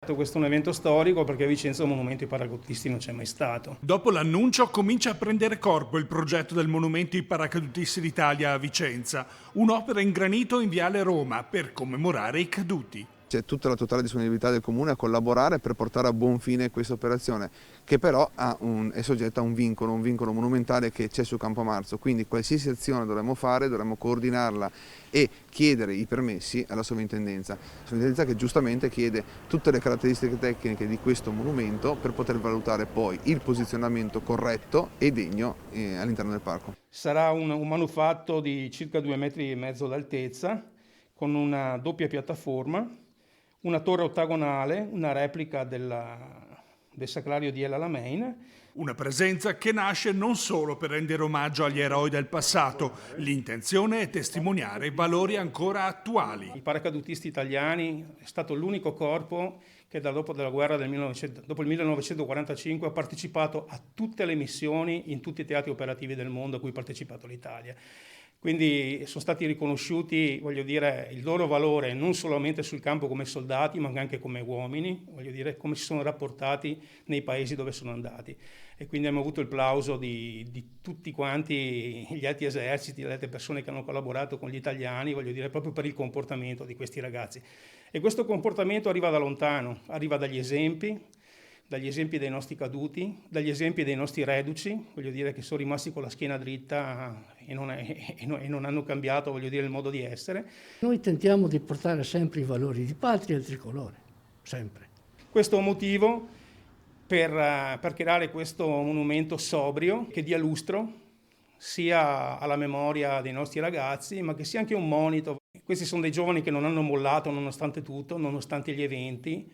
Questo è un evento storico perché a Vicenza un monumento ai paracadutisti non c'è mai stato. Dopo l'annuncio comincia a prendere corpo il progetto del monumento ai paracadutisti d'Italia a Vicenza, un'opera in granito in Viale Roma per commemorare i caduti. C'è tutta la totale disponibilità del Comune a collaborare per portare a buon fine questa operazione, che però è soggetta a un vincolo monumentale che c'è su Campomarzo, quindi qualsiasi azione dovremmo fare dovremmo coordinarla e chiedere i permessi alla sovrintendenza che giustamente chiede tutte le caratteristiche tecniche di questo monumento per poter valutare poi il posizionamento corretto e degno all'interno del parco. Sarà un manufatto di circa 2,5 metri d'altezza con una doppia piattaforma, una torre ottagonale, una replica del Sacrario di El Alamein. Una presenza che nasce non solo per rendere omaggio agli eroi del passato, l'intenzione è testimoniare valori ancora attuali. I paracadutisti italiani è stato l'unico corpo che dopo la guerra dopo il 1945 ha partecipato a tutte le missioni in tutti i teatri operativi del mondo a cui ha partecipato l'Italia. Quindi sono stati riconosciuti, voglio dire, il loro valore non solamente sul campo come soldati, ma anche come uomini, voglio dire, come si sono rapportati nei paesi dove sono andati. E quindi abbiamo avuto il plauso di tutti quanti gli altri eserciti, le altre persone che hanno collaborato con gli italiani, voglio dire, proprio per il comportamento di questi ragazzi. E questo comportamento arriva da lontano, arriva dagli esempi dei nostri caduti, dagli esempi dei nostri reduci, voglio dire, che sono rimasti con la schiena dritta e non hanno cambiato, voglio dire, il modo di essere. Noi tentiamo di portare sempre i valori di patria e il tricolore, sempre. Questo è un motivo per creare questo monumento sobrio che dia lustro sia alla memoria dei nostri ragazzi, ma che sia anche un monito. Questi sono dei giovani che non hanno mollato nonostante tutto, nonostante gli eventi,